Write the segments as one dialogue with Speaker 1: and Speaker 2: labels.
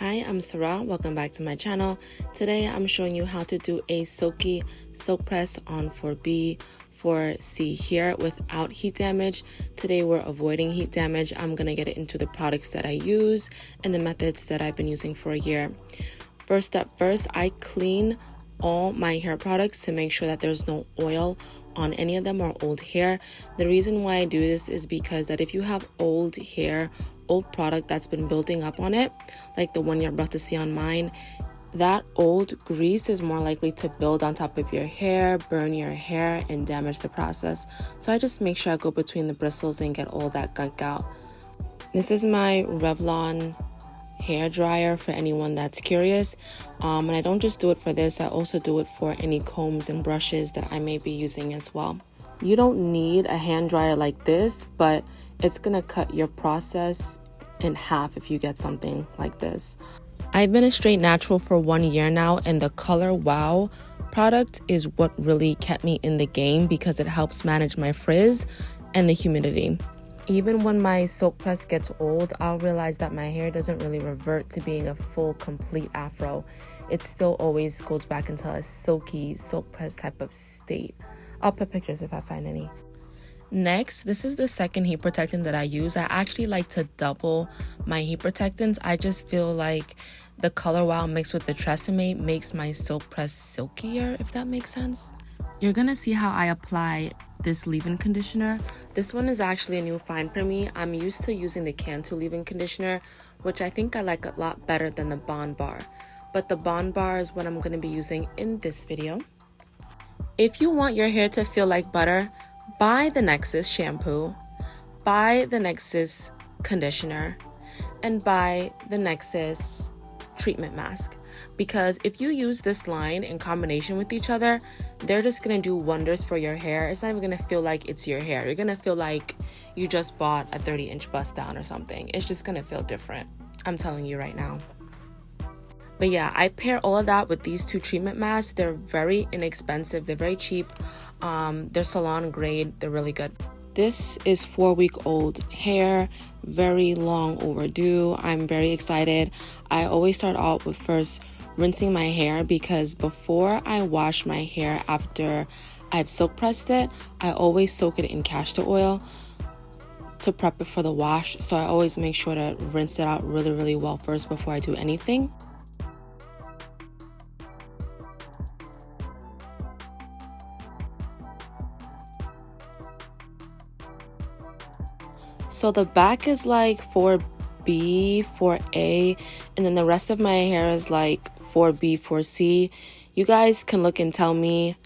Speaker 1: Hi, I'm Sarah. Welcome back to my channel. Today I'm showing you how to do a silky silk press on 4B, 4C here without heat damage. Today we're avoiding heat damage. I'm going to get into the products that I use and the methods that I've been using for a year. First step first, I clean all my hair products to make sure that there's no oil on any of them or old hair. The reason why I do this is because that if you have old hair, old product that's been building up on it, like the one you're about to see on mine, that old grease is more likely to build on top of your hair, burn your hair, and damage the process. So I just make sure I go between the bristles and get all that gunk out. This is my Revlon hair dryer for anyone that's curious, and I don't just do it for this, I also do it for any combs and brushes that I may be using as well. You don't need a hand dryer like this, but it's gonna cut your process in half if you get something like this. I've been a straight natural for 1 year now, and the Color Wow product is what really kept me in the game because it helps manage my frizz and the humidity. Even when my silk press gets old, I'll realize that my hair doesn't really revert to being a full, complete afro. It still always goes back into a silky silk press type of state. I'll put pictures if I find any. Next, this is the second heat protectant that I use. I actually like to double my heat protectants. I just feel like the Color Wow mixed with the Tresemme makes my silk press silkier, if that makes sense. You're gonna see how I apply this leave-in conditioner. This one is actually a new find for me. I'm used to using the Cantu leave-in conditioner, which I think I like a lot better than the Bond Bar. But the Bond Bar is what I'm gonna be using in this video. If you want your hair to feel like butter, buy the Nexus shampoo, buy the Nexus conditioner, and buy the Nexus treatment mask. Because if you use this line in combination with each other, they're just gonna do wonders for your hair. It's not even gonna feel like it's your hair. You're gonna feel like you just bought a 30-inch bust down or something. It's just gonna feel different. I'm telling you right now. But yeah, I pair all of that with these two treatment masks. They're very inexpensive. They're very cheap. They're salon grade. They're really good. This is 4-week-old hair, very long overdue. I'm very excited. I always start out with first rinsing my hair because before I wash my hair after I've silk pressed it, I always soak it in castor oil to prep it for the wash. So I always make sure to rinse it out really, really well first before I do anything. So the back is like 4B, 4A, and then the rest of my hair is like 4B, 4C. You guys can look and tell me.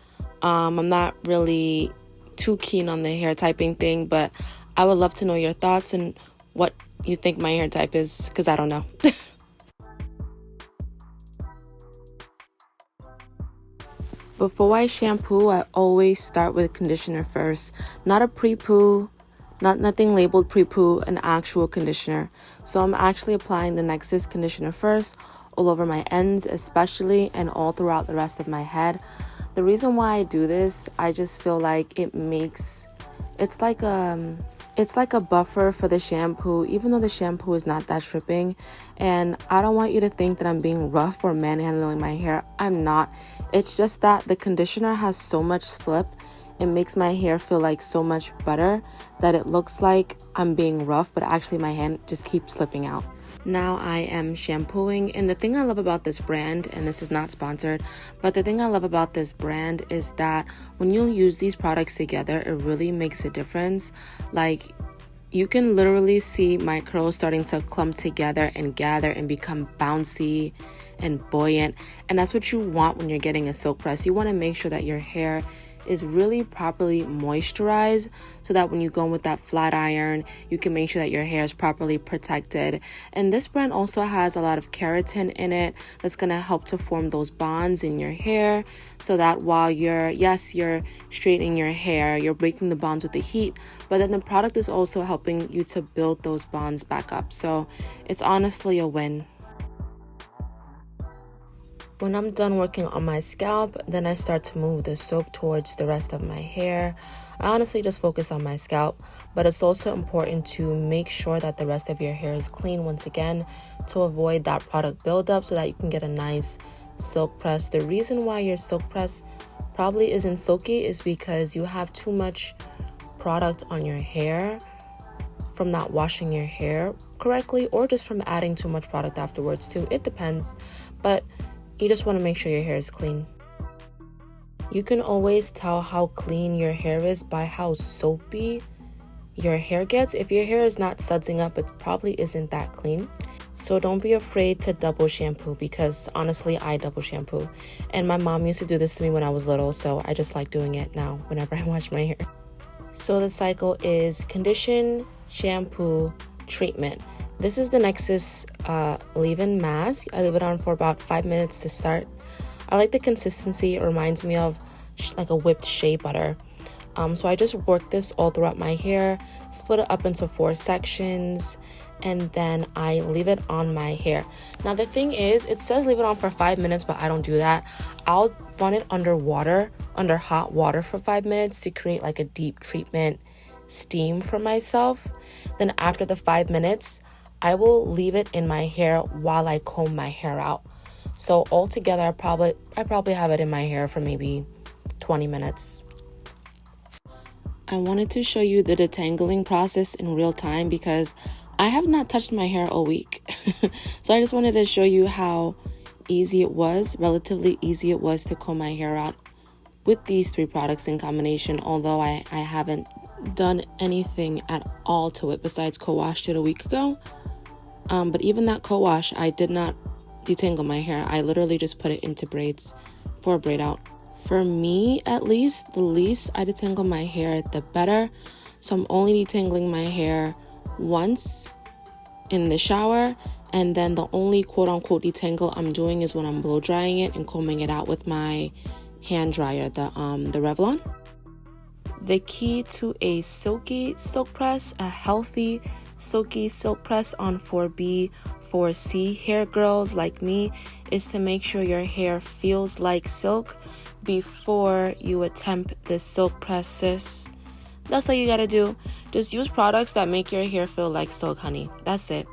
Speaker 1: I'm not really too keen on the hair typing thing, but I would love to know your thoughts and what you think my hair type is, because I don't know. Before I shampoo, I always start with conditioner first. Not a pre-poo. Nothing labeled pre-poo, an actual conditioner. So I'm actually applying the Nexus conditioner first, all over my ends especially, and all throughout the rest of my head. The reason why I do this, I just feel like it's like a buffer for the shampoo, even though the shampoo is not that stripping. And I don't want you to think that I'm being rough or manhandling my hair. I'm not. It's just that the conditioner has so much slip. It makes my hair feel like so much better that it looks like I'm being rough, but actually my hand just keeps slipping out. Now I am shampooing, and the thing I love about this brand, and this is not sponsored, but the thing I love about this brand is that when you use these products together, it really makes a difference. Like, you can literally see my curls starting to clump together and gather and become bouncy and buoyant, and that's what you want when you're getting a silk press. You want to make sure that your hair is really properly moisturized so that when you go in with that flat iron, you can make sure that your hair is properly protected. And this brand also has a lot of keratin in it that's going to help to form those bonds in your hair so that while you're straightening your hair, you're breaking the bonds with the heat, but then the product is also helping you to build those bonds back up. So it's honestly a win. When I'm done working on my scalp, then I start to move the soap towards the rest of my hair. I honestly just focus on my scalp, but it's also important to make sure that the rest of your hair is clean once again to avoid that product buildup so that you can get a nice silk press. The reason why your silk press probably isn't silky is because you have too much product on your hair from not washing your hair correctly, or just from adding too much product afterwards too. It depends, but you just want to make sure your hair is clean. You can always tell how clean your hair is by how soapy your hair gets. If your hair is not sudsing up, it probably isn't that clean. So don't be afraid to double shampoo, because honestly, I double shampoo. And my mom used to do this to me when I was little, so I just like doing it now whenever I wash my hair. So the cycle is condition, shampoo, treatment. This is the Nexus leave-in mask. I leave it on for about 5 minutes to start. I like the consistency. It reminds me of like a whipped shea butter. So I just work this all throughout my hair, split it up into 4 sections, and then I leave it on my hair. Now the thing is, it says leave it on for 5 minutes, but I don't do that. I'll run it under hot water for 5 minutes to create like a deep treatment steam for myself. Then after the 5 minutes, I will leave it in my hair while I comb my hair out. So altogether, I probably have it in my hair for maybe 20 minutes. I wanted to show you the detangling process in real time because I have not touched my hair all week. So I just wanted to show you how relatively easy it was to comb my hair out with these 3 products in combination, although I haven't done anything at all to it besides co-washed it a week ago. But even that co-wash, I did not detangle my hair. I literally just put it into braids for a braid out. For me, at least, the least I detangle my hair, the better. So I'm only detangling my hair once in the shower, and then the only quote-unquote detangle I'm doing is when I'm blow drying it and combing it out with my hand dryer, the Revlon. The key to a silky silk press, a healthy silky silk press on 4B, 4C hair girls like me, is to make sure your hair feels like silk before you attempt the silk press, sis. That's all you gotta do. Just use products that make your hair feel like silk, honey. That's it.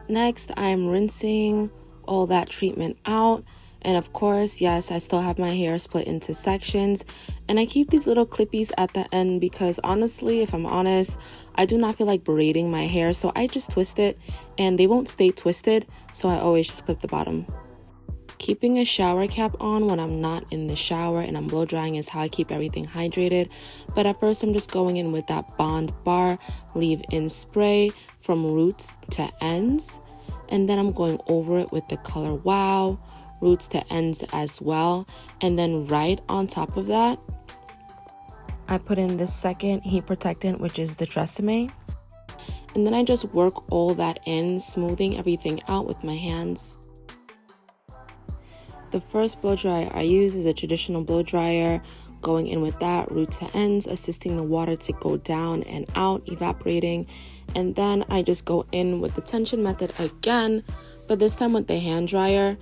Speaker 1: Next, I'm rinsing all that treatment out. And of course, yes, I still have my hair split into sections, and I keep these little clippies at the end because honestly, if I'm honest, I do not feel like braiding my hair, so I just twist it and they won't stay twisted, so I always just clip the bottom. Keeping a shower cap on when I'm not in the shower and I'm blow drying is how I keep everything hydrated. But at first, I'm just going in with that Bond Bar leave-in spray from roots to ends, and then I'm going over it with the color Wow, roots to ends as well. And then right on top of that, I put in the second heat protectant, which is the Tresemme. And then I just work all that in, smoothing everything out with my hands. The first blow dryer I use is a traditional blow dryer, going in with that, root to ends, assisting the water to go down and out, evaporating. And then I just go in with the tension method again, but this time with the hand dryer.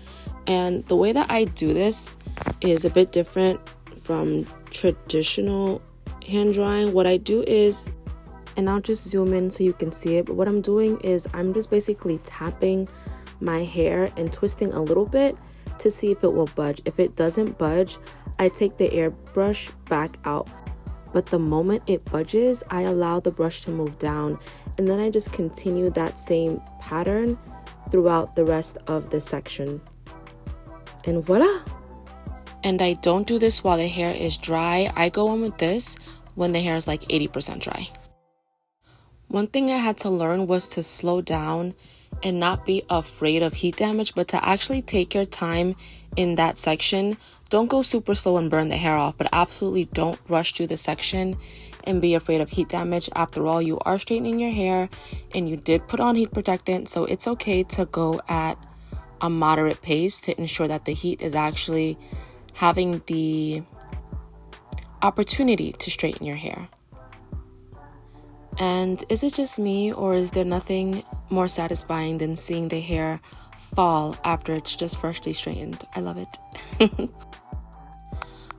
Speaker 1: And the way that I do this is a bit different from traditional hand drying. What I do is, and I'll just zoom in so you can see it, but what I'm doing is I'm just basically tapping my hair and twisting a little bit to see if it will budge. If it doesn't budge, I take the airbrush back out. But the moment it budges, I allow the brush to move down, and then I just continue that same pattern throughout the rest of the section. And voila! And I don't do this while the hair is dry. I go in with this when the hair is like 80% dry. One thing I had to learn was to slow down and not be afraid of heat damage, but to actually take your time in that section. Don't go super slow and burn the hair off, but absolutely don't rush through the section and be afraid of heat damage. After all, you are straightening your hair and you did put on heat protectant, so it's okay to go at a moderate pace to ensure that the heat is actually having the opportunity to straighten your hair. And is it just me, or is there nothing more satisfying than seeing the hair fall after it's just freshly straightened. I love it.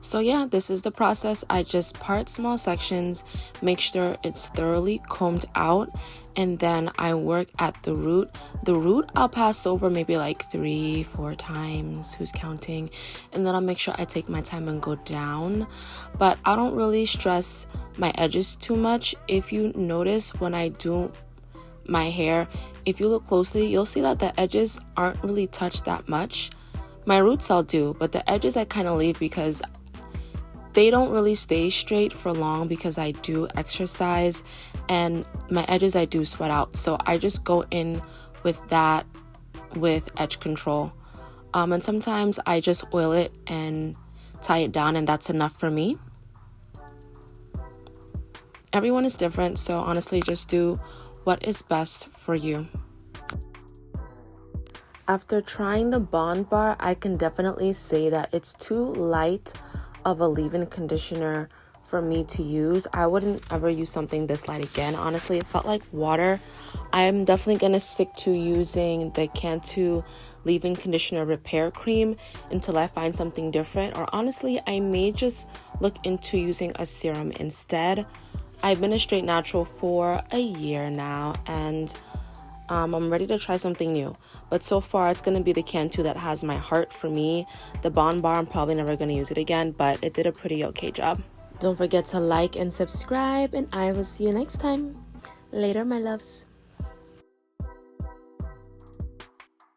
Speaker 1: So yeah, this is the process. I just part small sections, make sure it's thoroughly combed out, and then I work at the root. The root I'll pass over maybe like 3-4 times, who's counting, and then I'll make sure I take my time and go down. But I don't really stress my edges too much. If you notice when I do my hair, if you look closely, you'll see that the edges aren't really touched that much. My roots I'll do, but the edges I kind of leave because they don't really stay straight for long because I do exercise and my edges I do sweat out. So I just go in with that with edge control. And sometimes I just oil it and tie it down, and that's enough for me. Everyone is different, so honestly just do what is best for you. After trying the Bond Bar, I can definitely say that it's too light of a leave-in conditioner for me to use. I wouldn't ever use something this light again. Honestly, it felt like water. I'm definitely gonna stick to using the Cantu leave-in conditioner repair cream until I find something different, or honestly I may just look into using a serum instead. I've been a straight natural for a year now, and I'm ready to try something new. But so far, it's going to be the Cantu that has my heart for me. The Bond Bar, I'm probably never going to use it again, but it did a pretty okay job. Don't forget to like and subscribe, and I will see you next time. Later, my loves.